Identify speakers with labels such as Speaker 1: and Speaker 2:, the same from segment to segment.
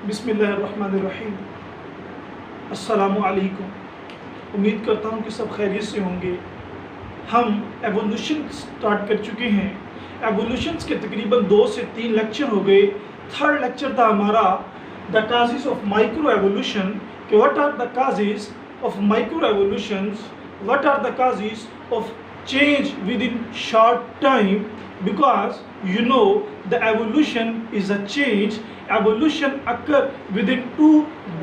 Speaker 1: बिस्मिल्लाहिर्रहमानिर्रहीम। अस्सलामु अलैकुम। उम्मीद करता हूँ कि सब खैरियत से होंगे। हम एवोल्यूशन स्टार्ट कर चुके हैं। एवोल्यूशंस के तकरीबन 2 से 3 लेक्चर हो गए। थर्ड लेक्चर था हमारा the causes of micro evolution, कि what are the causes of micro evolutions, what are the causes of change within short time, because you know the evolution is a change. Evolution occur within two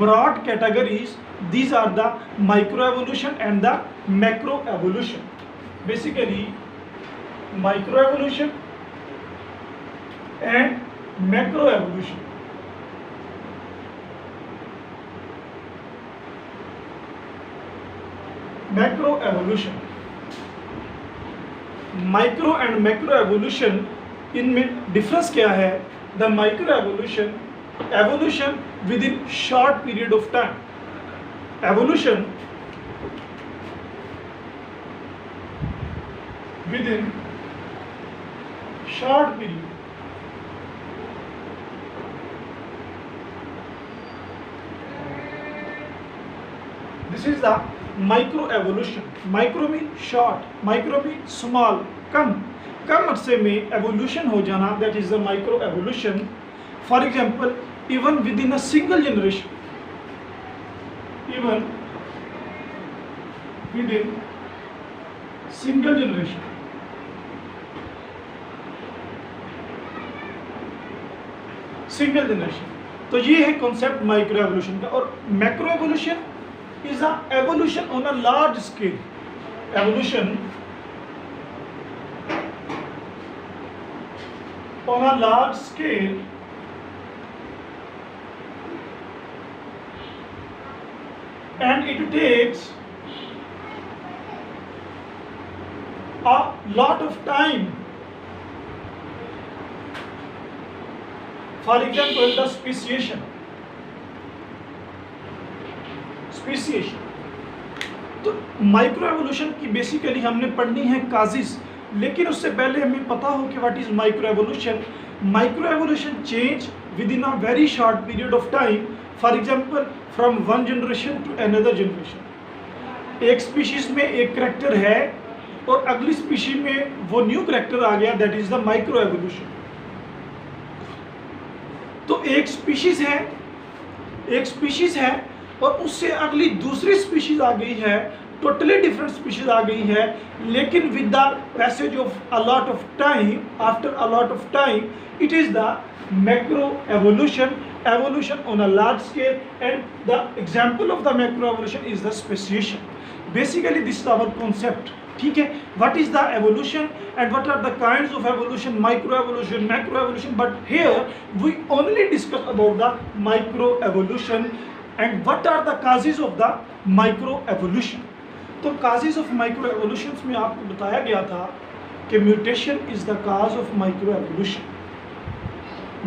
Speaker 1: broad categories. These are the microevolution and the macroevolution. Basically microevolution and macroevolution. Macroevolution, micro and macro evolution, इनमें difference क्या है? The micro evolution, evolution within short period of time, evolution within short period, this is the micro evolution. Micro mean short, micro mean small, कम अरसे में evolution हो जाना, that is the micro evolution. For example, even within a single generation, even within single generation, single generation. तो ये है concept micro evolution का। और macro evolution is a evolution on a large scale. Evolution on a large scale, and it takes a lot of time. For example, the speciation. तो micro evolution की basically हमने पढ़नी है causes, लेकिन उससे पहले हमें पता हो कि what is micro evolution. Micro evolution change within a very short period of time. For example, from one generation to another generation. एक स्पीशीज में एक करैक्टर है और अगली स्पीशीज में वो न्यू करैक्टर आ गया, that is the micro evolution. तो एक स्पीशीज है और उससे अगली दूसरी स्पीशीज आ गई है, टोटली डिफरेंट स्पीशीज आ गई है, लेकिन with the passage of a lot of time, after a lot of time, it is the macro evolution, evolution on a large scale. And the example of the macro evolution is the speciation. Basically this is our concept. ठीक है, what is the evolution and what are the kinds of evolution, micro evolution, macro evolution, but here we only discuss about the micro evolution. And what are the causes of the micro evolution? तो causes of micro evolutions में आपको बताया गया था कि mutation is the cause of micro evolution,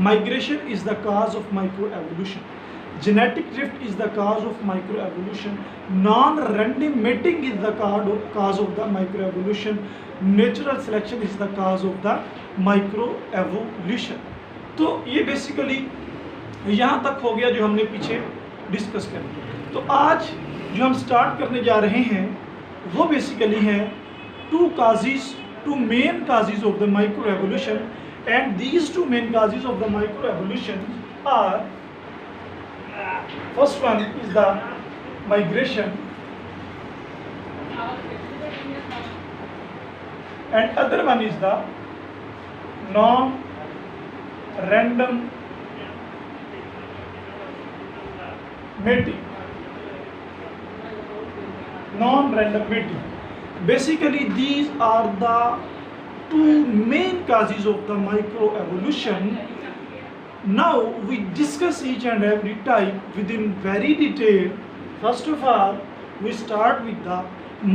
Speaker 1: migration is the cause of micro evolution, genetic drift is the cause of micro evolution, non-random mating is the cause of the micro evolution, natural selection is the cause of the micro evolution। तो ये basically यहाँ तक हो गया जो हमने पीछे discuss करें। तो आज जो हम स्टार्ट करने जा रहे हैं वो बेसिकली है two main causes of the micro evolution, and these two main causes of the micro evolution are, first one is the migration and other one is the non random mating, non-random mating. Basically these are the two main causes of the microevolution. Now we discuss each and every type within very detail. First of all, we start with the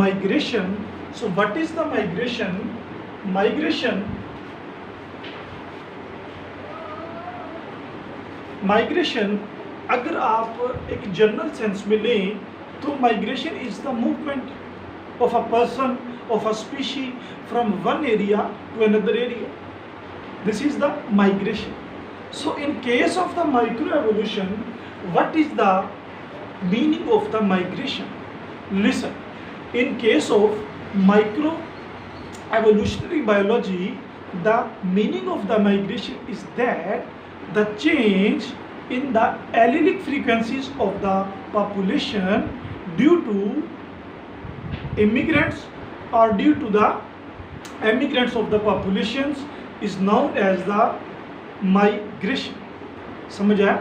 Speaker 1: migration. So what is the migration? Migration अगर आप एक general sense में लें तो migration is the movement of a person, of a species from one area to another area. This is the migration. So in case of the microevolution, what is the meaning of the migration? Listen, in case of microevolutionary biology, the meaning of the migration is that the change in the allelic frequencies of the population due to immigrants or due to the emigrants of the populations is known as the migration. समझ आया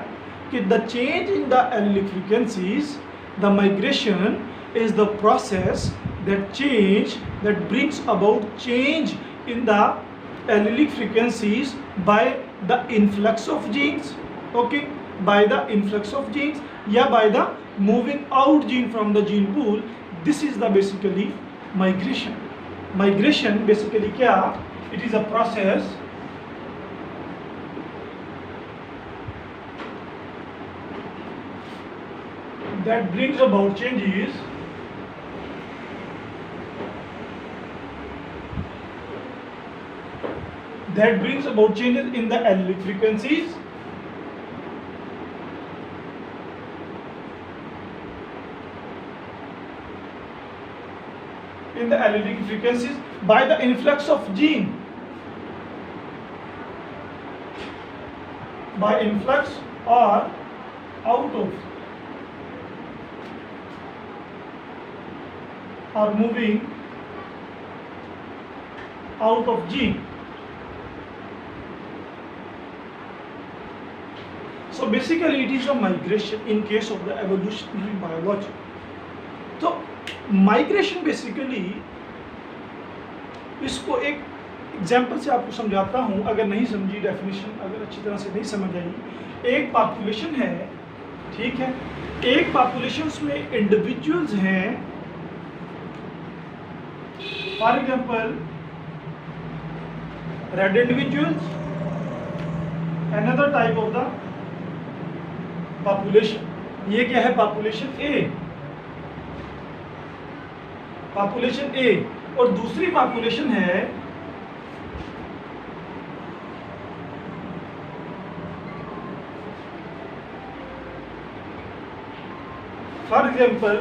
Speaker 1: कि the change in the allelic frequencies, the migration is the process that brings about change in the allelic frequencies by the influx of genes, okay, by the influx of genes या by the moving out gene from the gene pool. This is the basically migration. Migration basically क्या? It is a process that brings about changes in the allelic frequencies by the influx of gene, by influx or out of or moving out of gene. So basically it is a migration in case of the evolutionary biology. तो migration basically, इसको एक example से आपको समझाता हूँ, अगर नहीं समझी डेफिनेशन, अगर अच्छी तरह से नहीं समझ आई. एक पॉपुलेशन है, ठीक है, एक पॉपुलेशंस में इंडिविजुअल्स हैं, for example red individuals, another type of the population. ये क्या है? Population A, population A. और दूसरी पॉपुलेशन है for example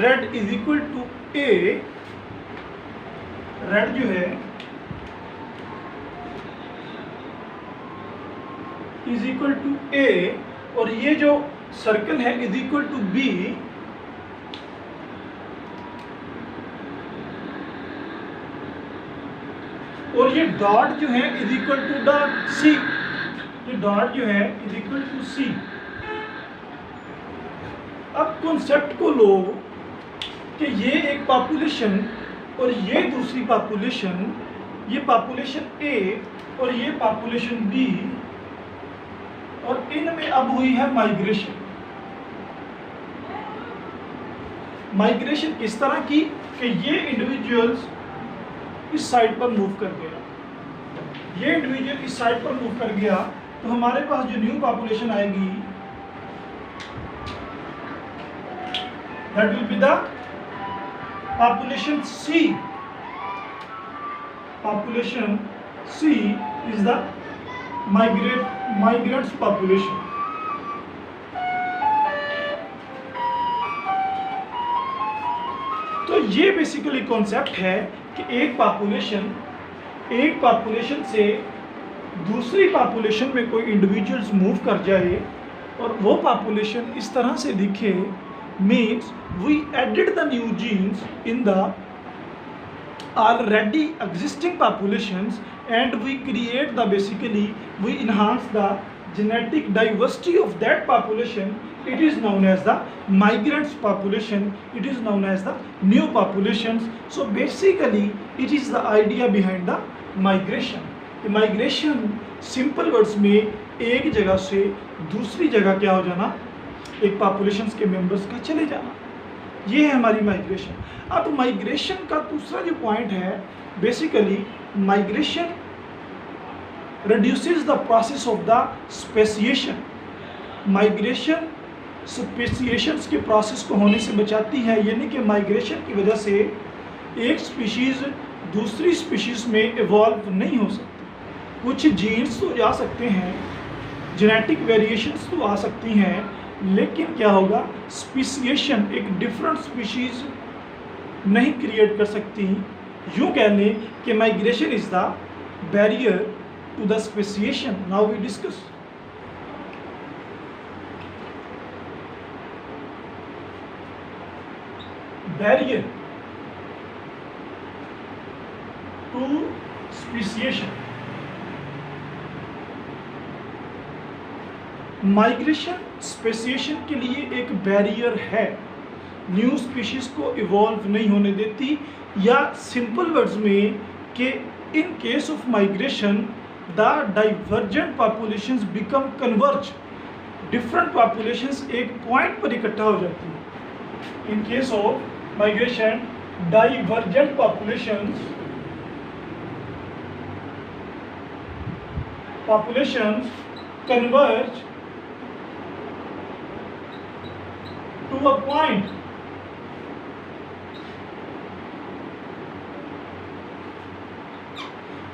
Speaker 1: red is equal to A. Red जो है इज इक्वल टू ए, और ये जो सर्कल है इज इक्वल टू बी, और ये डॉट जो है इज इक्वल टू द सी. ये डॉट जो है इज इक्वल टू सी. अब कॉन्सेप्ट को लो कि ये एक पॉपुलेशन और ये दूसरी पॉपुलेशन, ये पॉपुलेशन ए और ये पॉपुलेशन बी, और इनमें अब हुई है माइग्रेशन. माइग्रेशन किस तरह की कि ये इंडिविजुअल्स इस साइड पर मूव कर गया, ये इंडिविजुअल इस साइड पर मूव कर गया, तो हमारे पास जो न्यू पॉपुलेशन आएगी that will be the population C. Population C is the migrants population. तो ये बेसिकली कॉन्सेप्ट है कि एक पॉपुलेशन से दूसरी पॉपुलेशन में कोई इंडिविजुअल्स मूव कर जाए और वो पॉपुलेशन इस तरह से दिखे, means we added the new genes in the already existing populations and we create the we enhance the genetic diversity of that population. It is known as the migrants population. It is known as the new populations. So basically it is the idea behind the migration. The migration simple words में एक जगह से दूसरी जगह क्या हो जाना, एक populations के members का चले जाना, ये है हमारी माइग्रेशन. अब माइग्रेशन का दूसरा जो पॉइंट है, basically migration reduces the process of the speciation. Migration speciations के प्रोसेस को होने से बचाती है, यानी कि माइग्रेशन की वजह से एक स्पीशीज़ दूसरी स्पीशीज़ में इवॉल्व नहीं हो सकती. कुछ जीन्स तो जा सकते हैं जेनेटिक वेरिएशंस तो आ सकती हैं, लेकिन क्या होगा, स्पीसिएशन, एक डिफरेंट स्पीशीज नहीं क्रिएट कर सकती। यूँ कह लें कि migration is the barrier to the speciation. Now we discuss. Barrier to speciation. Migration speciation के लिए एक बैरियर है, न्यू स्पीशीज को इवॉल्व नहीं होने देती, या सिंपल वर्ड्स में कि in case of migration the divergent populations become converge. Different populations एक पॉइंट पर इकट्ठा हो जाती है। In case of migration divergent populations converge to a point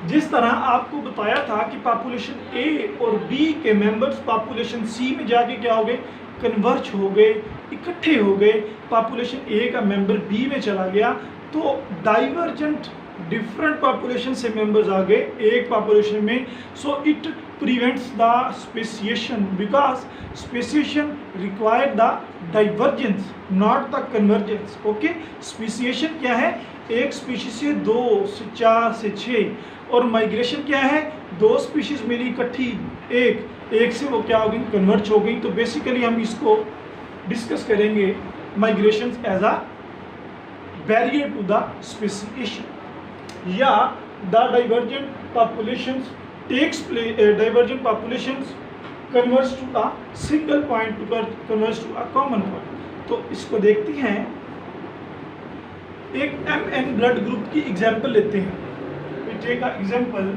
Speaker 1: जिस तरह आपको बताया था कि पॉपुलेशन ए और बी के मेंबर्स पॉपुलेशन सी में जाके क्या हो गए, कन्वर्ज हो गए, इकट्ठे हो गए, पॉपुलेशन ए का मेंबर बी में चला गया, तो डाइवर्जेंट डिफरेंट पॉपुलेशन से मेंबर्स आ गए एक पॉपुलेशन में। So it prevents the speciation, because speciation require the divergence not the convergence. Okay, speciation क्या है, एक स्पीशीज से 2 से 4 से 6, और माइग्रेशन क्या है, 2 स्पीशीज मिली इकट्ठी एक से वो क्या हो गई, कन्वर्ज हो गई। तो बेसिकली हम इसको डिस्कस करेंगे migration as a barrier to the speciation, या the divergent populations takes place, divergent populations converge to a single point to converge to a common point. तो इसको देखते हैं, एक MN ब्लड ग्रुप की एग्जांपल लेते हैं। We take an example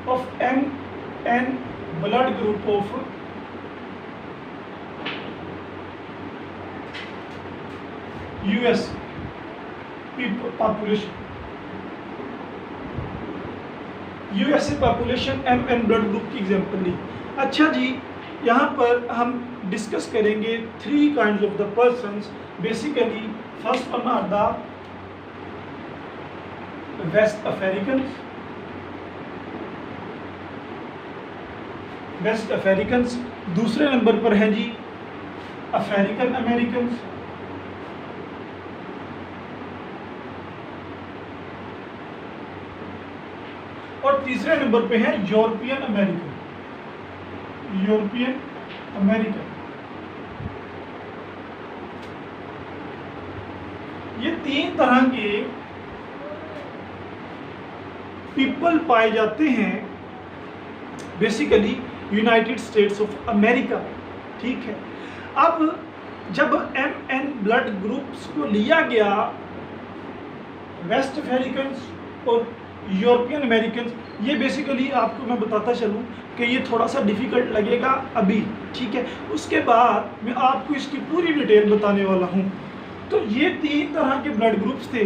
Speaker 1: of MN blood group of US people population। USA population MN blood group की example ली। अच्छा जी, यहाँ पर हम डिस्कस करेंगे 3 kinds of the persons. Basically first one are the West Africans, दूसरे नंबर पर हैं जी अफ्रीकन अमेरिकन्स, और तीसरे नंबर पे है यूरोपियन अमेरिकन। ये 3 तरह के पीपल पाए जाते हैं basically United states of America. ठीक है, अब जब MN ब्लड ग्रुप्स को लिया गया, वेस्ट अफ्रीकन्स और यूरोपियन अमेरिकन्स, ये बेसिकली आपको मैं बताता चलूँ कि ये थोड़ा सा डिफ़िकल्ट लगेगा अभी, ठीक है, उसके बाद मैं आपको इसकी पूरी डिटेल बताने वाला हूँ। तो ये 3 तरह के ब्लड ग्रुप्स थे,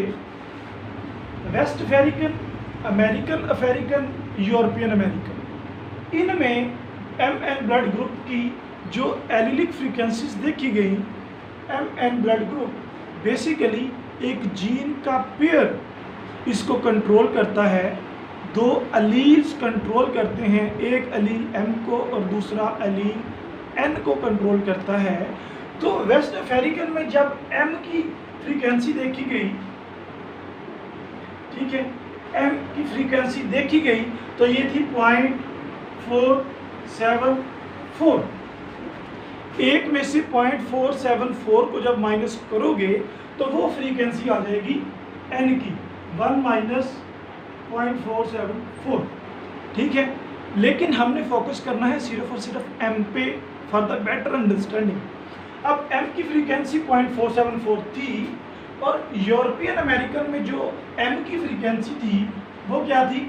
Speaker 1: West African, African, European American. इनमें MN ब्लड ग्रुप की जो एलिलिक फ्रीक्वेंसीज देखी गई, MN ब्लड ग्रुप बेसिकली एक जीन का पेयर इसको कंट्रोल करता है, 2 अलील्स कंट्रोल करते हैं, एक अलील M को और दूसरा अलील N को कंट्रोल करता है। तो वेस्ट अफ्रीकन में जब M की फ्रीक्वेंसी देखी गई, ठीक है, M की फ्रीक्वेंसी देखी गई, तो ये थी 0.474। एक में से 0.474 को जब माइनस करोगे तो वो फ्रीक्वेंसी आ जाएगी N की 1 माइनस 0.474। ठीक है, लेकिन हमने फोकस करना है सिर्फ और सिर्फ M पे फॉर द बेटर अंडरस्टैंडिंग। अब M की फ्रीक्वेंसी 0.474 थी, और यूरोपियन अमेरिकन में जो M की फ्रीक्वेंसी थी वो क्या थी,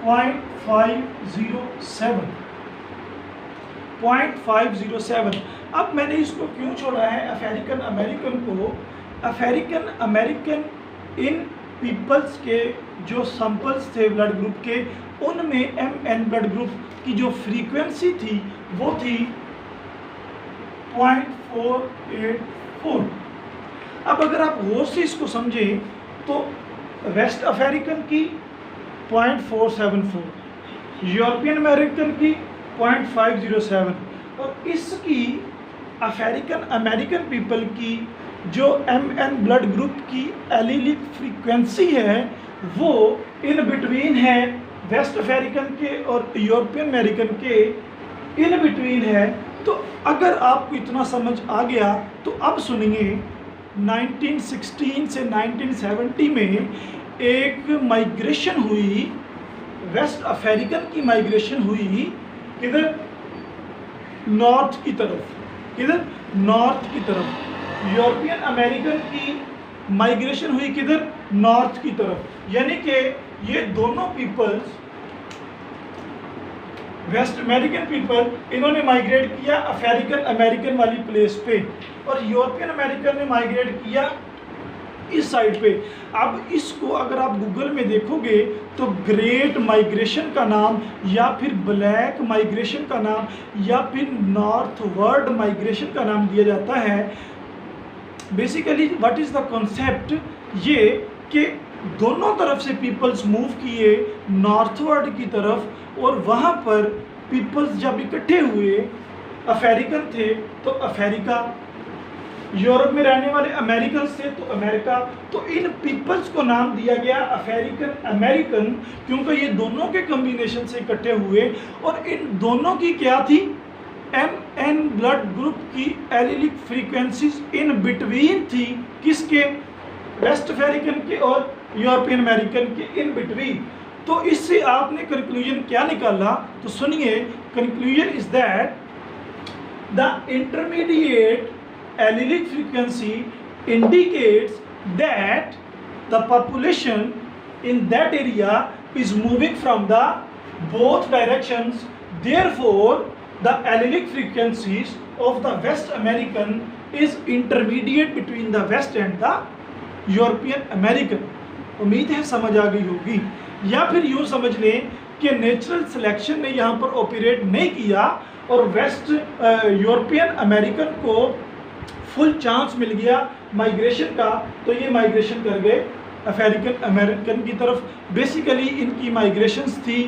Speaker 1: 0.507। अब मैंने इसको क्यों छोड़ा है अफ्रीकन अमेरिकन को, अफ्रीकन अमेरिकन इन पीपल्स के जो सैंपल्स थे ब्लड ग्रुप के, उनमें MN ब्लड ग्रुप की जो फ्रीक्वेंसी थी वो थी 0.484। अब अगर आप गौर से इसको समझें तो वेस्ट अफ्रीकन की 0.474, यूरोपियन अमेरिकन की 0.507 और इसकी अफ्रीकन अमेरिकन पीपल की जो MN ब्लड ग्रुप की एलीलिक फ्रीक्वेंसी है वो इन बिटवीन है वेस्ट अफ्रीकन के और यूरोपियन अमेरिकन के इन बिटवीन है। तो अगर आपको इतना समझ आ गया तो अब सुनिए, 1916 से 1970 में एक माइग्रेशन हुई, वेस्ट अफ्रीकन की माइग्रेशन हुई किधर, नॉर्थ की तरफ, किधर, नॉर्थ की तरफ। यूरोपियन अमेरिकन की माइग्रेशन हुई किधर, नॉर्थ की तरफ। यानी कि ये दोनों पीपल्स, वेस्ट अमेरिकन पीपल, इन्होंने माइग्रेट किया अफ्रीकन अमेरिकन वाली प्लेस पे और यूरोपियन अमेरिकन ने माइग्रेट किया इस साइड पे। अब इसको अगर आप गूगल में देखोगे तो ग्रेट माइग्रेशन का नाम या फिर ब्लैक माइग्रेशन का नाम या फिर नॉर्थवर्ड माइग्रेशन का नाम दिया जाता है। Basically what is the concept, ये कि दोनों तरफ से पीपल्स मूव किए नॉर्थवर्ड की तरफ और वहाँ पर पीपल्स जब इकट्ठे हुए, अफ्रीकन थे तो अफ्रीका, यूरोप में रहने वाले अमेरिकन थे तो अमेरिका, तो इन पीपल्स को नाम दिया गया अफ्रीकन अमेरिकन क्योंकि ये दोनों के कॉम्बिनेशन से इकट्ठे हुए और इन दोनों की क्या थी, MN ब्लड ग्रुप की एलीलिक फ्रीक्वेंसीज इन बिटवीन थी, किसके, वेस्ट अफ्रीकन के और यूरोपियन अमेरिकन के इन बिटवीन। तो इससे आपने कंक्लूजन क्या निकाला, तो सुनिए, conclusion is that the intermediate allelic frequency indicates that the population in that area is moving from the both directions. Therefore, the allelic frequencies of the West American is intermediate between the West and the European American. उम्मीद है समझ आ गई होगी। या फिर यूँ समझ लें कि नेचुरल सिलेक्शन ने यहाँ पर ऑपरेट नहीं किया और वेस्ट यूरोपियन अमेरिकन को फुल चांस मिल गया माइग्रेशन का, तो ये माइग्रेशन कर गए अफ्रीकन अमेरिकन की तरफ। बेसिकली इनकी माइग्रेशंस थी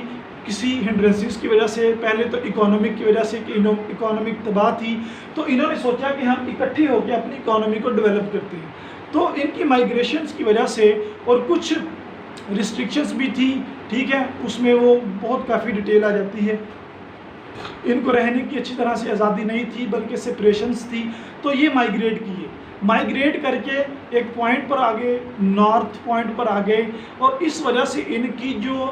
Speaker 1: किसी हिंड्रेंसेस की वजह से, पहले तो इकोनॉमिक की वजह से कि इकोनॉमिक तबाह थी, तो इन्होंने सोचा कि हम इकट्ठे होकर अपनी इकोनॉमी को डेवलप करते हैं। तो इनकी माइग्रेशंस की वजह से और कुछ रिस्ट्रिक्शंस भी थी, ठीक है, उसमें वो बहुत काफ़ी डिटेल आ जाती है। इनको रहने की अच्छी तरह से आज़ादी नहीं थी बल्कि सेपरेशंस थी, तो ये माइग्रेट किए, माइग्रेट करके एक पॉइंट पर आ गए, नॉर्थ पॉइंट पर आ गए और इस वजह से इनकी जो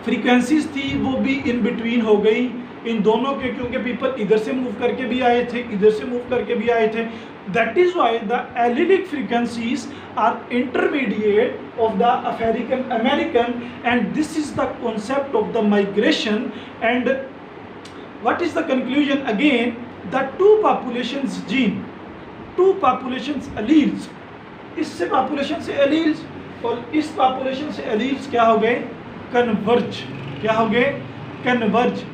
Speaker 1: फ्रीक्वेंसीज थी वो भी इन बिटवीन हो गई इन दोनों के, क्योंकि पीपल इधर से मूव करके भी आए थे, इधर से मूव करके भी आए थे। That is why the allelic frequencies are intermediate of the African American and this is the concept of the migration. And what is the conclusion again, the two populations gene, two populations alleles, इससे population से alleles और इस population से alleles क्या हो गए, converge, क्या हो गए, converge,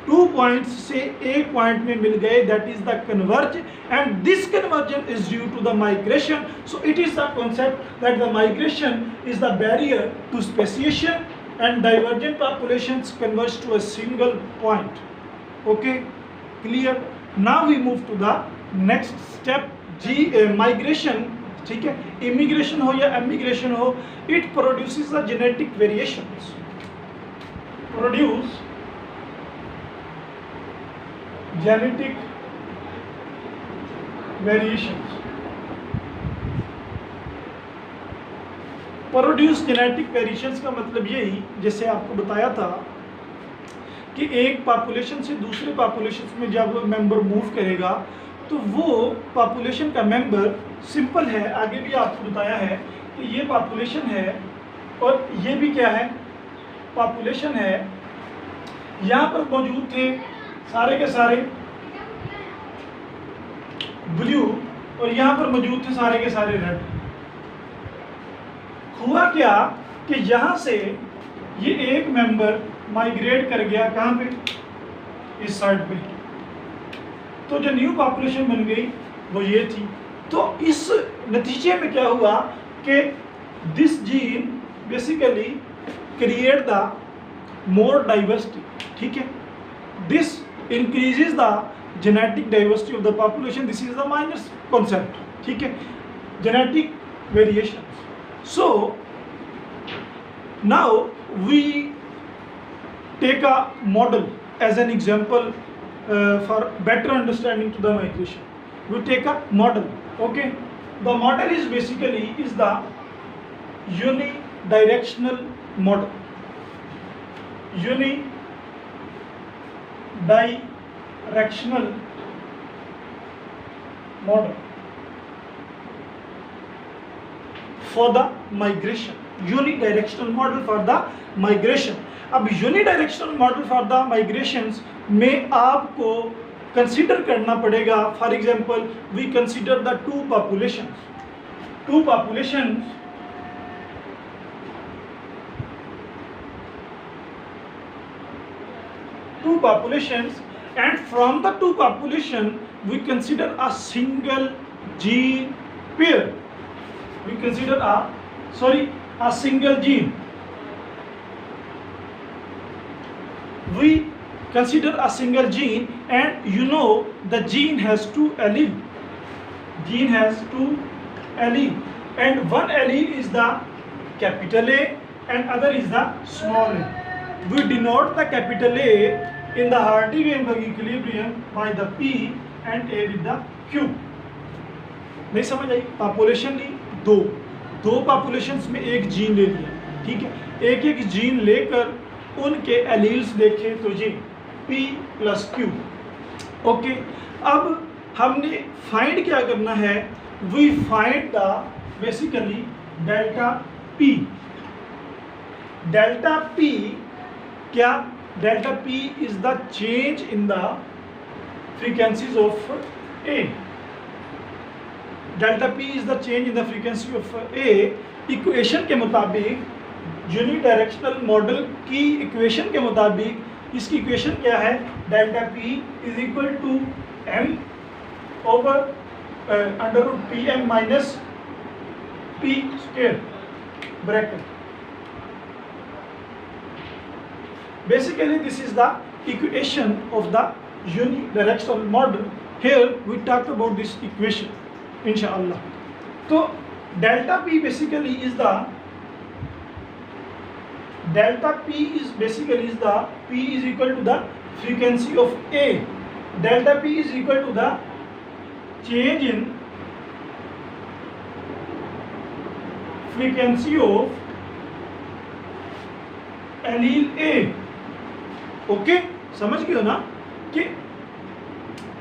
Speaker 1: 2 points से एक point में मिल गए, that is the converge and this conversion is due to the migration. So it is the concept that the migration is the barrier to speciation and divergent populations converge to a single point. Okay, clear. Now we move to the next step, migration, ठीक है, immigration हो या emigration हो, it produces the genetic variations, produce genetic variations, produce genetic variations का मतलब यही, जैसे आपको बताया था कि एक पॉपुलेशन से दूसरे पॉपुलेशन में जब मेंबर मूव करेगा तो वो पॉपुलेशन का मेंबर सिंपल है, आगे भी आपको बताया है कि ये पॉपुलेशन है और ये भी क्या है, पॉपुलेशन है। यहाँ पर मौजूद थे सारे के सारे ब्लू और यहाँ पर मौजूद थे सारे के सारे रेड। हुआ क्या कि यहाँ से ये एक मेंबर माइग्रेट कर गया कहाँ पे, इस साइड पे, तो जो न्यू पॉपुलेशन बन गई वो ये थी। तो इस नतीजे में क्या हुआ कि this gene basically create the more diversity, ठीक है, this increases the genetic diversity of the population, this is the minus concept, ठीक है, genetic variation. So now we take a model as an example for better understanding to the migration. We take a model, okay. The model is basically is the unidirectional model, unidirectional model for the migration, unidirectional model for the migration. अब unidirectional model for the migrations में आपको consider करना पड़ेगा, for example we consider the two populations and from the two population we consider a single gene pair, we consider a single gene. We consider a single gene and you know the gene has two allele, and one allele is the capital A and other is the small a. We denote the capital A in the Hardy-Weinberg equilibrium by the P and A with the Q. नहीं समझ आई? Population ली दो populations में एक gene ले लिया, ठीक है, एक एक जीन लेकर उनके एलील्स देखे तो जी P + Q, ओके। अब हमने फाइंड क्या करना है, we find the basically delta P क्या, delta P is the change in the frequencies of A, delta P is the change in the frequency of A। Equation के मुताबिक, unidirectional model की equation के मुताबिक इसकी इक्वेशन क्या है, delta P is equal to m over √Pm minus P square bracket. Basically this is the equation of the unidirectional model. Here we talk about this equation इंशाअल्लाह। तो delta P basically is the delta P is P is equal to the frequency of A. Delta P is equal to the change in frequency of allele A. Okay, समझ गए हो ना कि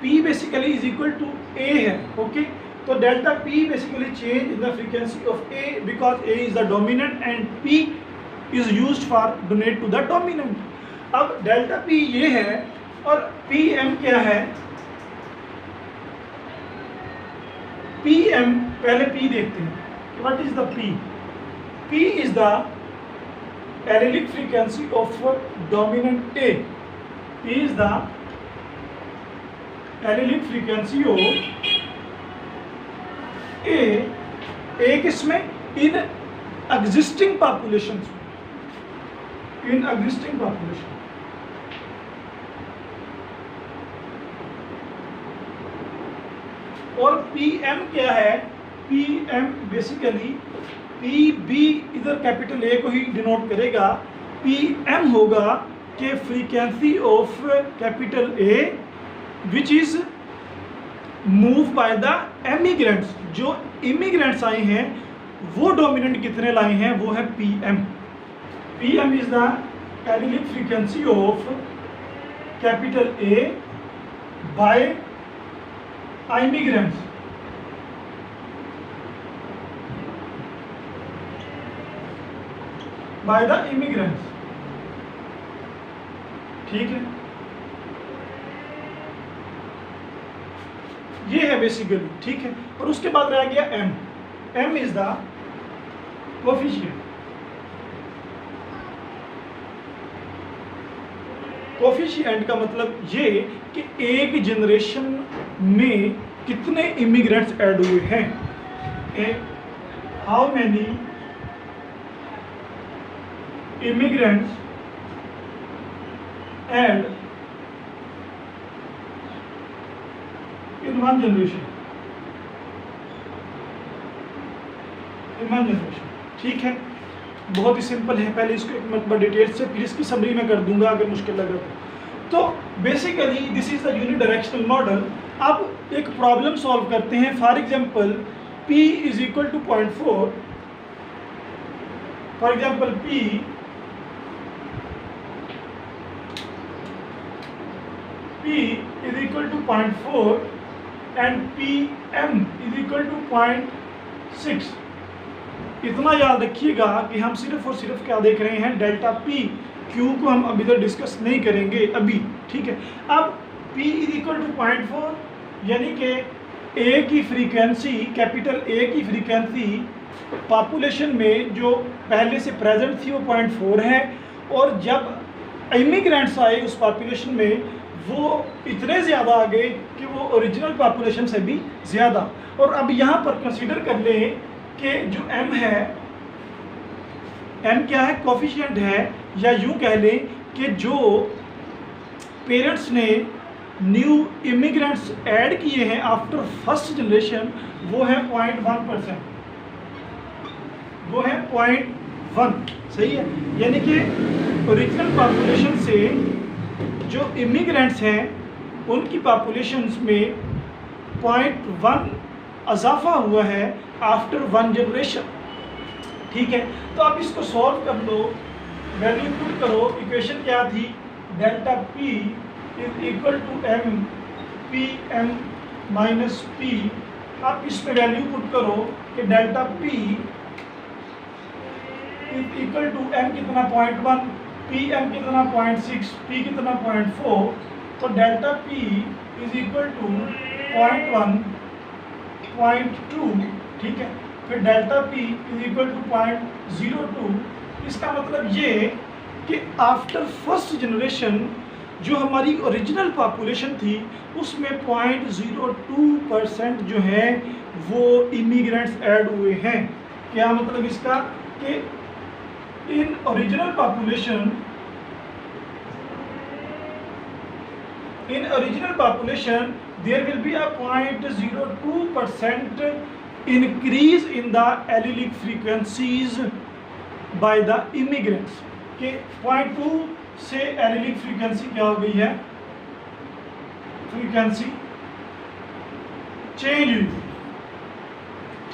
Speaker 1: P basically is equal to A है, okay. तो delta P basically change in the frequency of A because A is the dominant and P is used for donate to the dominant। अब delta P ये है और Pm क्या है, Pm पहले P देखते हैं, what is the P? P is the allelic frequency of dominant A, P is the allelic frequency of A किसमें, in existing populations, in existing population। और Pm क्या है, Pm बेसिकली Pb इधर capital A को ही denote करेगा, Pm होगा कि frequency of capital A which is move by the emigrants, जो इमिग्रेंट्स आए हैं वो डोमिनेंट कितने लाए हैं, वो है Pm। Pm is the allelic frequency of capital A by immigrants। by the immigrants, ठीक है। ये है बेसिकली, ठीक है। और उसके बाद रह गया M। M is the coefficient coefficient का मतलब ये कि एक जनरेशन में कितने इमिग्रेंट्स ऐड हुए हैं, how many immigrants add in one generation, ठीक है। बहुत ही सिंपल है, पहले इसको एक मरतबा डिटेल से, फिर इसकी समरी में कर दूंगा अगर मुश्किल लगे तो। Basically this is the unidirectional model. अब एक प्रॉब्लम सॉल्व करते हैं। For example P is equal to 0.4, for example P is equal to 0.4 and PM is equal to 0.6। इतना याद रखिएगा कि हम सिर्फ और सिर्फ क्या देख रहे हैं, डेल्टा P। Q को हम अभी तक डिस्कस नहीं करेंगे अभी, ठीक है। अब P इज इक्वल टू 0.4 यानी कि A की फ्रीक्वेंसी, कैपिटल A की फ्रीक्वेंसी पॉपुलेशन में जो पहले से प्रेजेंट थी वो 0.4 है, और जब इमिग्रेंट्स आए उस पॉपुलेशन में वो इतने ज़्यादा आ गए कि वो ओरिजिनल पॉपुलेशन से भी ज़्यादा। और अब यहाँ पर कंसीडर कर लें कि जो M है, M क्या है, कोफिशिएंट है, या यूँ कह लें कि जो पेरेंट्स ने न्यू इमिग्रेंट्स ऐड किए हैं आफ्टर फर्स्ट जनरेशन वो है 0.1%, वो है 0.1, सही है। यानी कि ओरिजिनल पॉपुलेशन से जो इमिग्रेंट्स हैं उनकी पॉपुलेशंस में 0.1 इजाफा हुआ है आफ्टर वन जनरेशन, ठीक है। तो आप इसको सॉल्व कर लो, वैल्यू पुट करो। इक्वेशन क्या थी, delta P is equal to M PM minus P। आप इस पे वैल्यू पुट करो कि delta P is equal to M कितना 0.1, PM कितना 0.6, P कितना 0.4, तो delta P is equal to 0.1 0.2, ठीक है। फिर delta P is equal to 0.02। इसका मतलब ये कि आफ्टर फर्स्ट जनरेशन जो हमारी ओरिजिनल पॉपुलेशन थी उसमें 0.02% जो है वो इमिग्रेंट्स ऐड हुए हैं। क्या मतलब इसका कि in original population there will be a 0.02% increase in the allelic frequencies by the immigrants। के 0.2 से एलिलिक फ्रीक्वेंसी क्या हो गई है, फ्रीक्वेंसी चेंज हुई,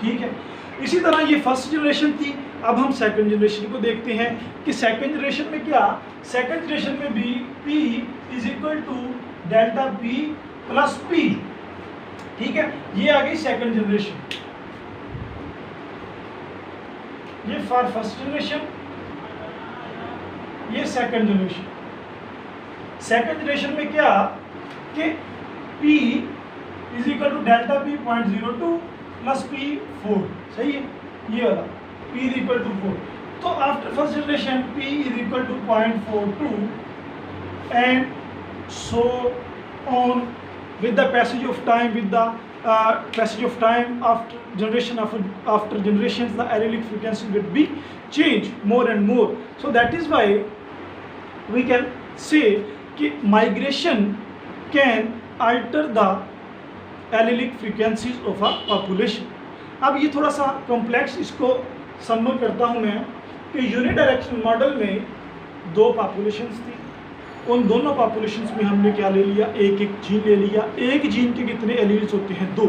Speaker 1: ठीक है। इसी तरह ये फर्स्ट जनरेशन थी। अब हम सेकंड जनरेशन को देखते हैं कि सेकंड जनरेशन में क्या, सेकंड जनरेशन में भी P is equal to delta P plus P, ठीक है। ये आ गई सेकंड जनरेशन, ये फॉर फर्स्ट जनरेशन, ये सेकंड जनरेशन। सेकंड जनरेशन में क्या कि P is equal to delta P 0.02 plus P 4, सही है, ये वाला P इज इक्वल टू 4। तो after first generation P is equal to 0.42 and so on with the passage of time, with the passage of time after generations the allelic frequency will be changed more and more. So that is why we can say कि migration can alter the allelic frequencies of a population। अब ये थोड़ा सा complex, इसको समझ करता हूँ मैं कि यूनिडायरेक्शनल मॉडल में दो पॉपुलेशंस थी, उन दोनों पॉपुलेशंस में हमने क्या ले लिया, एक एक जीन ले लिया। एक जीन के कितने एलील्स होते हैं, दो।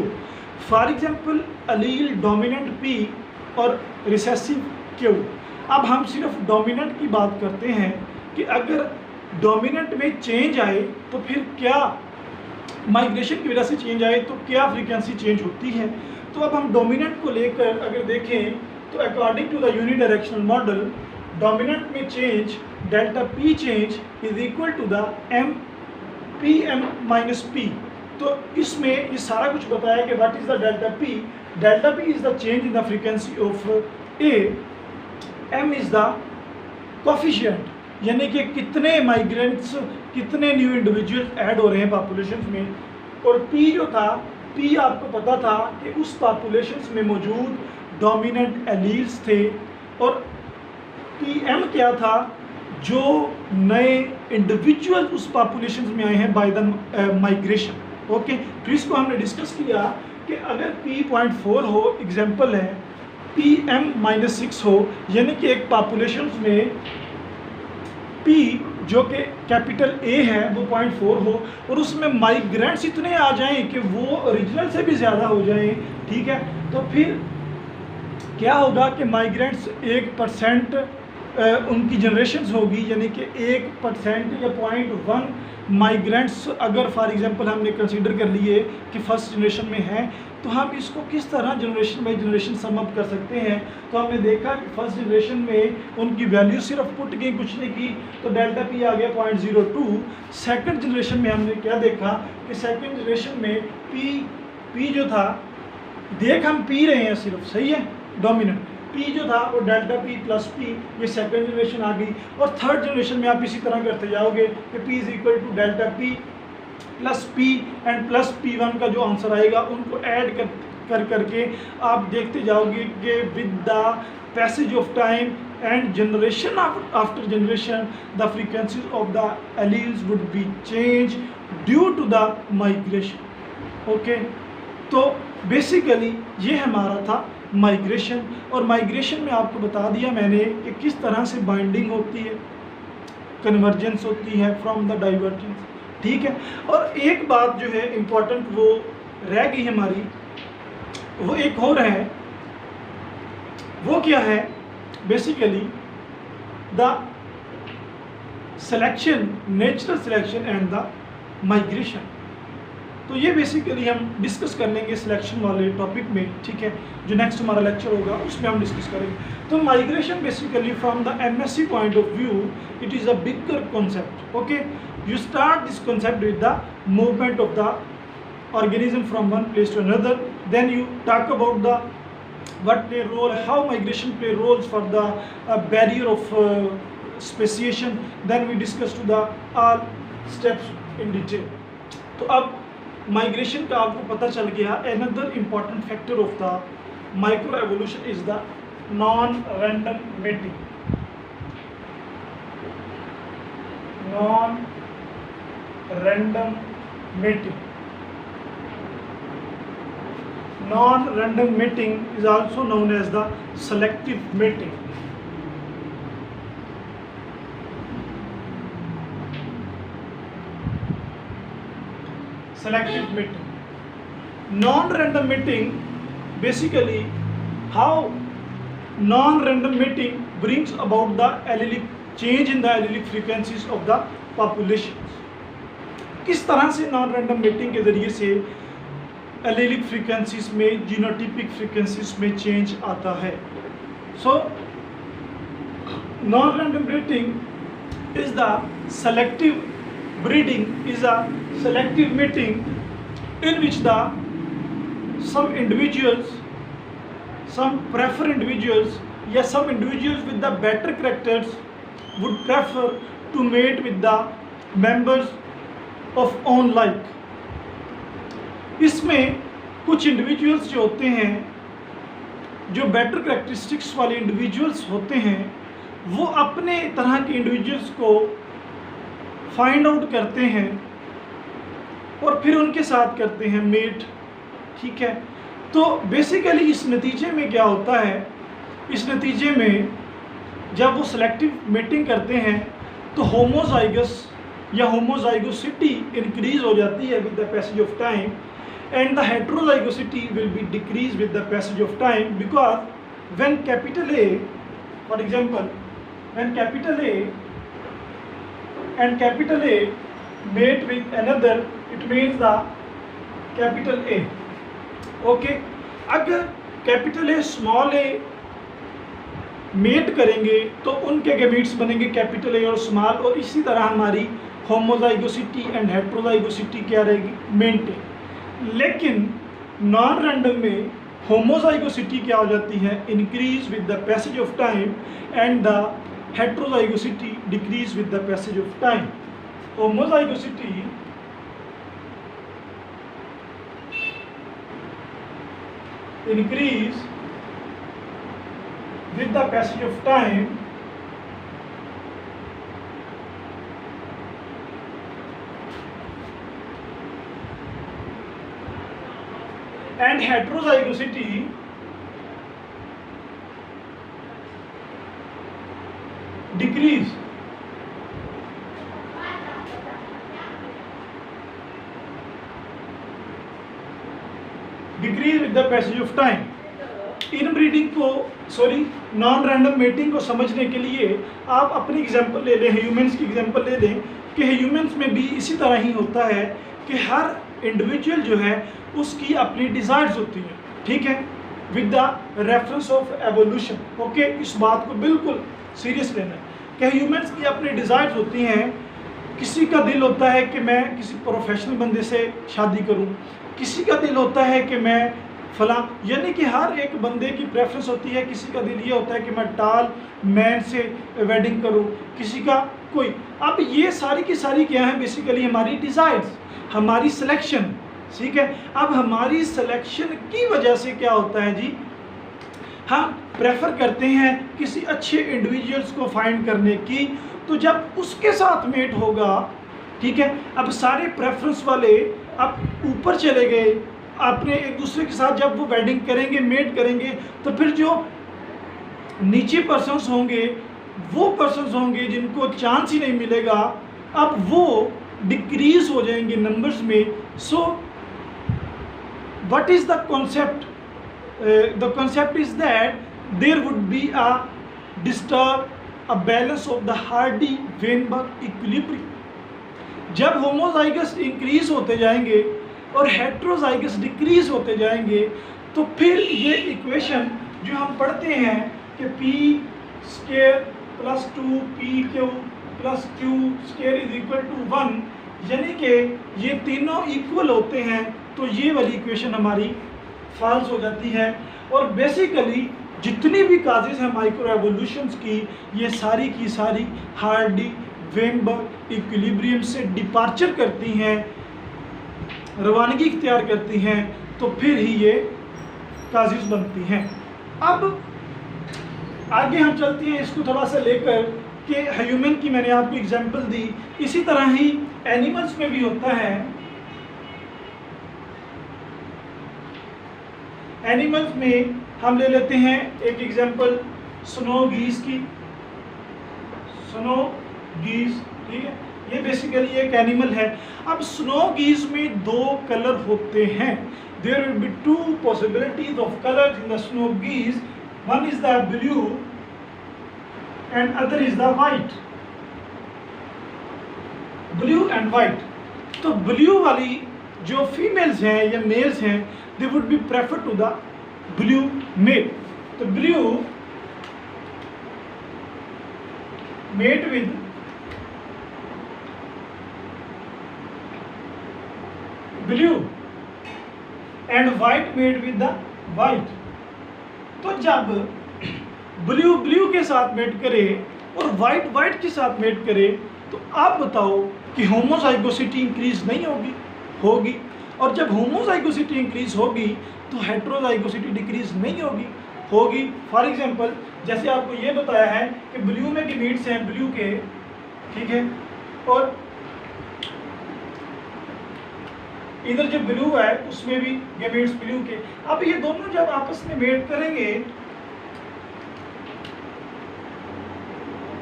Speaker 1: For example allele dominant P और रिसेसिव Q। अब हम सिर्फ डोमिनेंट की बात करते हैं कि अगर डोमिनेंट में चेंज आए तो फिर क्या, माइग्रेशन की वजह से चेंज आए तो क्या फ्रीक्वेंसी चेंज होती है। तो अब हम डोमिनेंट को लेकर अगर देखें तो according to the unidirectional model dominant में change delta P change is equal to the PM minus P। तो इसमें ये सारा कुछ बताया कि what is the delta P। Delta P is the change in the frequency of A, M is the coefficient यानी कि कितने माइग्रेंट्स कितने न्यू इंडिविजुअल ऐड हो रहे हैं पॉपुलेशन में। और पी जो था, पी आपको पता था कि उस पॉपुलेशन में मौजूद डोमिनेंट एलील्स थे। और पी एम क्या था, जो नए इंडिविजुअल उस पॉपुलेशन में आए हैं बाय द माइग्रेशन। ओके, तो इसको हमने डिस्कस किया कि अगर P.4 हो, एग्जाम्पल है PM-6 हो, यानी कि एक पॉपुलेशन में P जो कि कैपिटल A है वो 0.4 हो और उसमें माइग्रेंट्स इतने आ जाएं कि वो ओरिजिनल से भी ज़्यादा हो जाएं, ठीक है, तो फिर क्या होगा कि माइग्रेंट्स 1% उनकी जनरेशन्स होगी, यानी कि 1% या 0.1 माइग्रेंट्स अगर फॉर एग्जांपल हमने कंसीडर कर लिए कि फर्स्ट जनरेशन में हैं, तो हम इसको किस तरह generation by generation sum up कर सकते हैं। तो हमने देखा कि फर्स्ट जनरेशन में उनकी वैल्यू सिर्फ पुट की, कुछ नहीं की, तो डेल्टा पी आ गया 0.02। सेकंड जनरेशन में हमने क्या देखा कि सेकंड जनरेशन में पी जो था, देख हम पी रहे हैं सिर्फ, सही है, डोमिनेंट पी जो था वो डेल्टा पी प्लस पी, ये सेकंड जनरेशन आ गई। और थर्ड जनरेशन में आप इसी तरह करते जाओगे कि P is equal to delta P plus P and plus P1 का जो आंसर आएगा उनको ऐड कर करके आप देखते जाओगे कि with the passage of time and generation after generation the frequencies of the alleles would be change due to the migration. Okay, तो बेसिकली ये हमारा था माइग्रेशन। और माइग्रेशन में आपको बता दिया मैंने कि किस तरह से बाइंडिंग होती है, कन्वर्जेंस होती है फ्रॉम द डाइवर्जेंस, ठीक है। और एक बात जो है इम्पॉर्टेंट वो रह गई हमारी, वो एक और है, वो क्या है, basically the selection, natural selection and the migration. तो ये बेसिकली हम डिस्कस कर लेंगे सिलेक्शन वाले टॉपिक में, ठीक है, जो नेक्स्ट हमारा लेक्चर होगा उसमें हम डिस्कस करेंगे। तो migration basically from the MSc point of view it is a bigger concept. Okay, you start this concept with the movement of the organism from one place to another, then you talk about the what play role, how migration play roles for the barrier of speciation, then we discuss to the all steps in detail। तो अब migration का आपको पता चल गया। Another important factor of the micro evolution is the non random mating. Non random mating. Non-random mating is also known as the selective mating. Selective mating. Non-random mating, basically how non-random mating brings about the allelic change in the allelic frequencies of the population। किस तरह से non random mating के ज़रिए से allylic frequencies में, genotypic frequencies में change आता है। So non random mating is the selective breeding, is a selective mating in which the some individuals, some prefer individuals या some individuals with the better characters would prefer to mate with the members of own like. इसमें कुछ individuals जो होते हैं, जो better characteristics वाले individuals होते हैं, वो अपने तरह के इंडिविजुअल्स को फाइंड आउट करते हैं और फिर उनके साथ करते हैं मेट, ठीक है। तो बेसिकली इस नतीजे में क्या होता है, इस नतीजे में जब वो सेलेक्टिव मेटिंग करते हैं तो होमोजाइगस या होमोजाइगोसिटी इंक्रीज हो जाती है with the passage of time and the heterozygosity will be decrease with the passage of time, because when capital A, for example when capital A and capital A mate with another, it means the capital A. Okay, अगर capital A small A mate करेंगे तो उनके gametes बनेंगे capital A और small, और इसी तरह हमारी होमोजाइगोसिटी एंड हेट्रोजाइगोसिटी क्या रहेगी, मेंटेन। लेकिन नॉन रैंडम में होमोजाइगोसिटी क्या हो जाती है, increase with the passage of time and the heterozygosity decrease with the passage of time. homozygosity increase with the passage of time and heterozygosity decrease with the passage of time। Inbreeding को non random mating को समझने के लिए आप अपनी example ले लें, humans की एग्जांपल ले लें कि ह्यूमंस में भी इसी तरह ही होता है कि हर इंडिविजुअल जो है उसकी अपनी डिज़ायर्स होती हैं, ठीक है, with the reference of evolution. Okay, इस बात को बिल्कुल सीरियस लेना है कि ह्यूमंस की अपनी डिज़ायर्स होती हैं। किसी का दिल होता है कि मैं किसी प्रोफेशनल बंदे से शादी करूं, किसी का दिल होता है कि मैं फला, यानी कि हर एक बंदे की प्रेफरेंस होती है। किसी का दिल ये होता है कि मैं टाल मैन से वेडिंग करूं, किसी का कोई। अब ये सारी की सारी क्या है, बेसिकली हमारी डिज़ायर्स, हमारी सिलेक्शन, ठीक है। अब हमारी सिलेक्शन की वजह से क्या होता है जी, हम प्रेफर करते हैं किसी अच्छे इंडिविजुअल्स को फाइंड करने की, तो जब उसके साथ मेट होगा, ठीक है, अब सारे प्रेफरेंस वाले अब ऊपर चले गए, अपने एक दूसरे के साथ जब वो वेडिंग करेंगे, मेट करेंगे, तो फिर जो नीचे पर्सन्स होंगे वो पर्सन्स होंगे जिनको चांस ही नहीं मिलेगा, अब वो डिक्रीज हो जाएंगे नंबर्स में। So what is the concept? The concept is that there would be a disturb a balance of the Hardy Weinberg equilibrium. जब होमोजाइगस इंक्रीज होते जाएंगे और हेट्रोजाइगस डिक्रीज होते जाएंगे, तो फिर ये इक्वेशन जो हम पढ़ते हैं कि p square plus 2pq plus q square is equal to 1, यानी कि ये तीनों इक्वल होते हैं, तो ये वाली इक्वेशन हमारी फॉल्स हो जाती है। और बेसिकली जितनी भी काजेज हैं माइक्रो एवोल्यूशंस की, ये सारी की सारी हार्डी-वेनबर्ग इक्विलिब्रियम से डिपार्चर करती हैं, रवानगी इख्तियार करती हैं, तो फिर ही ये काजेज बनती हैं। अब आगे हम चलते हैं इसको थोड़ा सा लेकर कि ह्यूमन की मैंने आपको एग्जांपल दी, इसी तरह ही एनिमल्स में भी होता है। एनिमल्स में हम ले लेते हैं एक एग्जांपल स्नो गीज की। स्नो गीज, ठीक है, ये बेसिकली एक एनिमल है। अब स्नो गीज में दो कलर होते हैं। There will be two possibilities of colours in the snow geese, one is the blue and other is the white. Blue and white, तो ब्लू वाली जो फीमेल्स हैं या मेल्स हैं, they would be prefer to the blue male. तो blue mate with blue and white mate with the white. तो जब blue blue के साथ मेट करे और वाइट वाइट के साथ मेट करे, तो आप बताओ कि होमोजाइगोसिटी इंक्रीज नहीं होगी? होगी। और जब होमोजाइगोसिटी इंक्रीज होगी तो हेट्रोजाइगोसिटी डिक्रीज नहीं होगी? होगी। फॉर एग्जांपल जैसे आपको ये बताया है कि ब्लू में गमीट्स हैं ब्लू के, ठीक है, और इधर जो ब्लू है उसमें भी गमीट्स ब्लू के। अब ये दोनों जब आपस में मेट करेंगे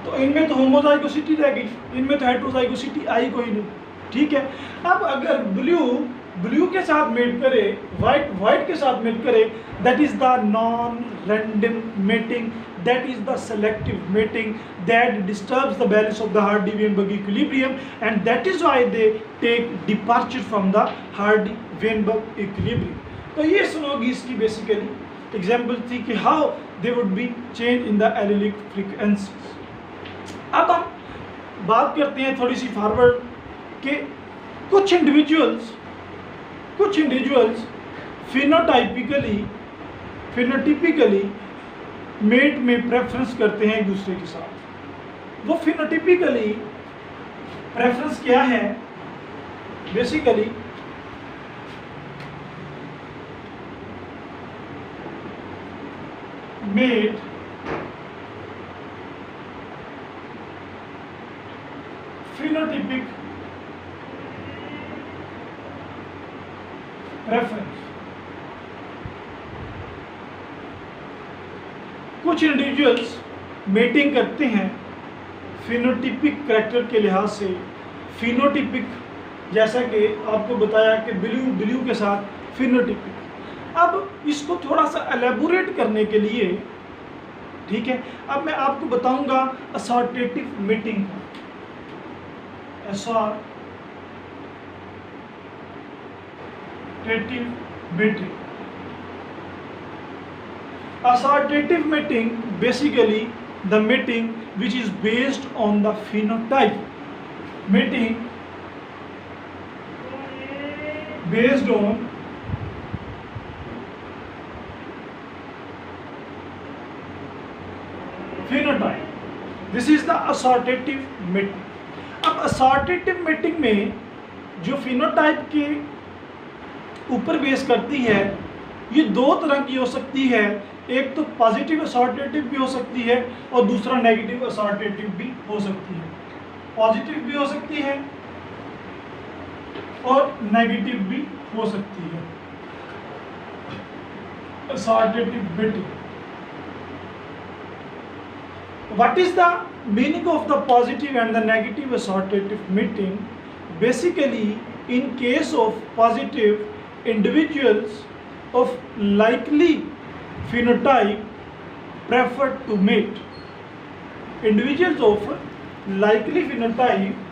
Speaker 1: तो इनमें तो होमोजाइगोसिटी रहेगी, इनमें तो हेट्रोजाइगोसिटी आई कोई नहीं, ठीक है। अब अगर ब्लू ब्लू के साथ मेट करे, वाइट वाइट के साथ मेट करे, that is the non random mating, that is the selective mating that disturbs the balance of the Hardy-Weinberg equilibrium, and that is why they take departure from the Hardy-Weinberg equilibrium. तो ये snow गीज की basically example थी कि how they would be change in the allelic frequencies. अब हम बात करते हैं थोड़ी सी फॉरवर्ड कि कुछ इंडिविजुअल्स फिनोटिपिकली मेट में प्रेफरेंस करते हैं एक दूसरे के साथ। वो फिनोटिपिकली प्रेफरेंस क्या है? Basically mate phenotypic preference। कुछ इंडिविजुअल्स मेटिंग करते हैं फिनोटिपिक कैरेक्टर के लिहाज से। फिनोटिपिक जैसा कि आपको बताया कि ब्लू के साथ फिनोटिपिक। अब इसको थोड़ा सा एलेबोरेट करने के लिए, ठीक है, अब मैं आपको बताऊंगा असोर्टेटिव mating. Assortative mating basically the mating which is based on the phenotype. Mating based on phenotype. This is the assortative mating. अब असॉर्टेटिव मेटिंग में जो फिनोटाइप के ऊपर बेस करती है, ये दो तरह की हो सकती है। एक तो पॉजिटिव असॉर्टेटिव भी हो सकती है और दूसरा नेगेटिव असॉर्टेटिव भी हो सकती है। पॉजिटिव भी हो सकती है और नेगेटिव भी हो सकती है। असॉर्टेटिव mating. What is the meaning of the positive and the negative assortative mating? Basically, in case of positive, individuals of likely phenotype prefer to mate. Individuals of likely phenotype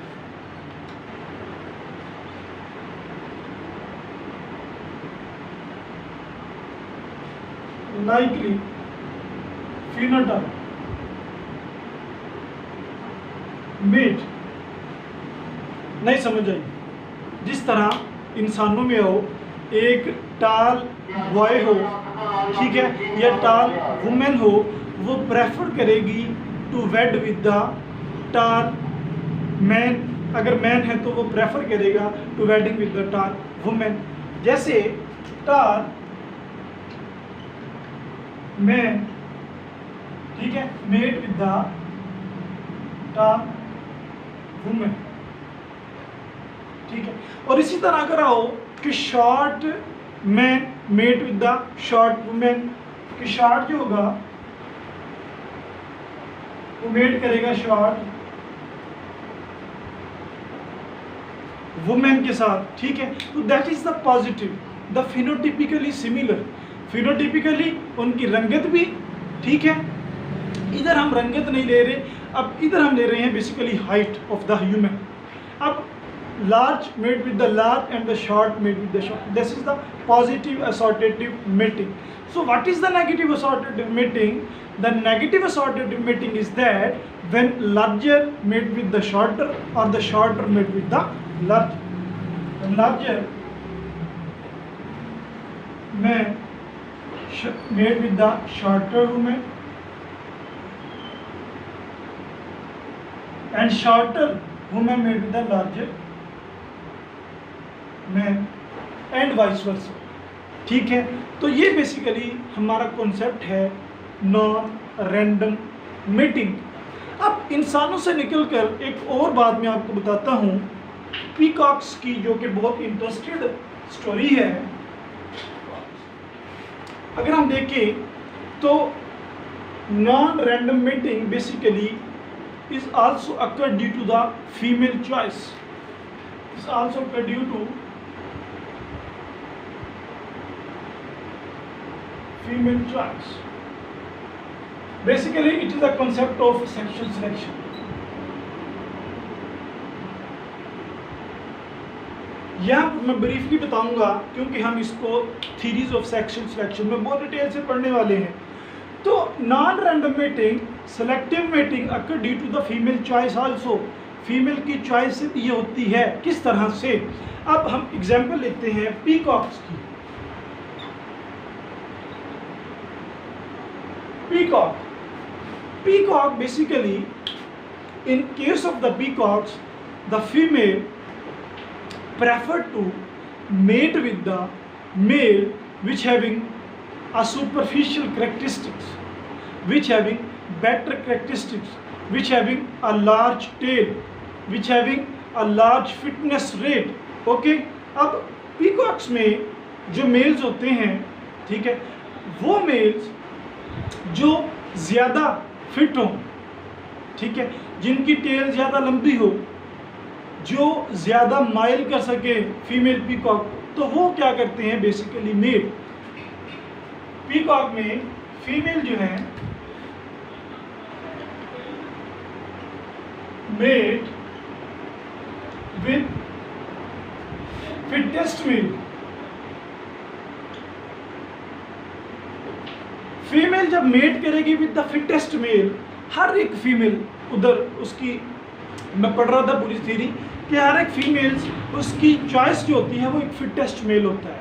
Speaker 1: mate नहीं समझ आई। जिस तरह इंसानों में हो, एक टाल बॉय हो, ठीक है, या टाल वुमेन हो, वो प्रेफर करेगी to wed with the tall man. अगर मैन है तो वो प्रेफर करेगा to wedding with the tall women. जैसे टाल मैन, ठीक है, mate with the tall women, ठीक है। और इसी तरह अगर आओ कि short man mate with the short women, कि शॉर्ट जो होगा वो मेट करेगा शॉर्ट वुमेन के साथ, ठीक है। तो that is the positive, the phenotypically similar. Phenotypically उनकी रंगत भी ठीक है। इधर हम रंगत नहीं ले रहे, अब इधर हम ले रहे हैं basically height of the human. अब large mate with the large and the short mate with the short. This is the positive assortative mating. So what is the negative assortative mating? The negative assortative mating is that when larger mate with the shorter or the shorter mate with the larger. The larger man mate with the shorter woman and shorter woman mate with the larger man and vice versa, ठीक है। तो ये basically हमारा concept है non random mating. अब इंसानों से निकलकर एक और बात मैं आपको बताता हूँ पीकॉक्स की, जो कि बहुत इंटरेस्टेड स्टोरी है। अगर हम देखें तो non random mating basically is also occurred due to the female choice. Is also occurred due to female choice. Basically, it is a concept of sexual selection. यह मैं ब्रीफली बताऊंगा क्योंकि हम इसको थीरीज ऑफ सेक्शुअल सिलेक्शन में बहुत detail से पढ़ने वाले हैं। तो non random mating, selective mating occur due to the female choice also. Female की चॉइस ये होती है किस तरह से। अब हम एग्जांपल लेते हैं पीकॉक्स की। Peacock basically in case of the peacocks the female prefer to mate with the male which having a superficial characteristics, which having better characteristics, which having a large tail, which having a large fitness rate. Okay, अब peacocks में जो mails होते हैं, ठीक है, वो mails जो ज़्यादा फिट हों, ठीक है, जिनकी टेल ज़्यादा लंबी हो, जो ज़्यादा माइल कर सके फीमेल पीकॉक, तो वो क्या करते हैं बेसिकली मेल पीकॉक में फीमेल जो है mate with fittest male. Female जब मेट करेगी विद द फिटेस्ट मेल, हर एक फीमेल उधर उसकी, मैं पढ़ रहा था पूरी थ्योरी कि हर एक फीमेल्स उसकी चॉइस जो होती है वो एक फिटेस्ट मेल होता है,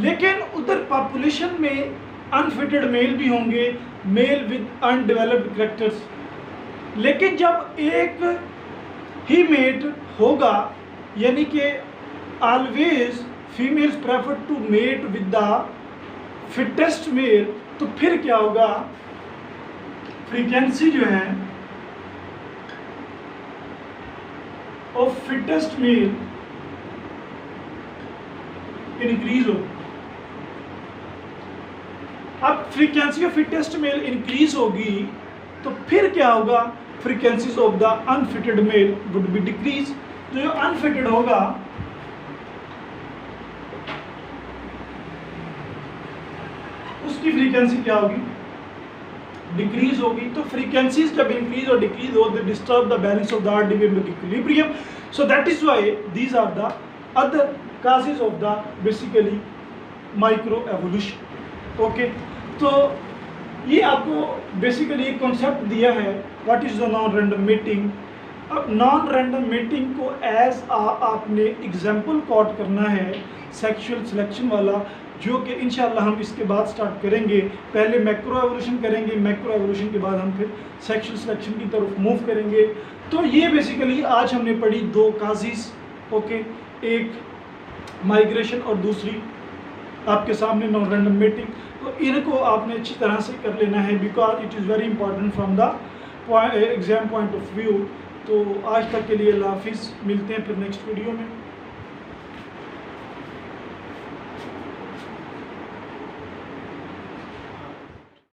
Speaker 1: लेकिन उधर पॉपुलेशन में अनफिटेड मेल भी होंगे, मेल विद अनडेवलप्ड कैरेक्टर्स। लेकिन जब एक ही मेट होगा, यानी कि always females prefer to mate with the fittest male, तो फिर क्या होगा, फ्रीक्वेंसी जो है ऑफ फिटेस्ट मेल इंक्रीज हो। अब frequency of fittest male increase होगी तो फिर क्या होगा, frequencies of the unfitted male would be decrease. तो जो अनफिटेड होगा उसकी फ्रीक्वेंसी क्या होगी, डिक्रीज होगी। तो फ्रीक्वेंसीज जब इंक्रीज और डिक्रीज हो, they disturb the balance of the artificial equilibrium. So that is why these are the other causes of the basically micro evolution. Okay, तो ये आपको बेसिकली एक कॉन्सेप्ट दिया है what is the non random mating. अब non random mating को as आपने example quote करना है सेक्सुअल सिलेक्शन वाला, जो कि इंशाल्लाह हम इसके बाद स्टार्ट करेंगे। पहले मैक्रो एवोल्यूशन करेंगे, मैक्रो एवोल्यूशन के बाद हम फिर सेक्सुअल सिलेक्शन की तरफ मूव करेंगे। तो ये बेसिकली आज हमने पढ़ी दो काजीज, ओके, एक माइग्रेशन और दूसरी आपके सामने नॉन रैंडम मेटिंग। तो इनको आपने अच्छी तरह से कर लेना है because it is very important from the exam point of view. तो आज तक के लिए अल्लाह हाफिज़, मिलते हैं फिर नेक्स्ट वीडियो में।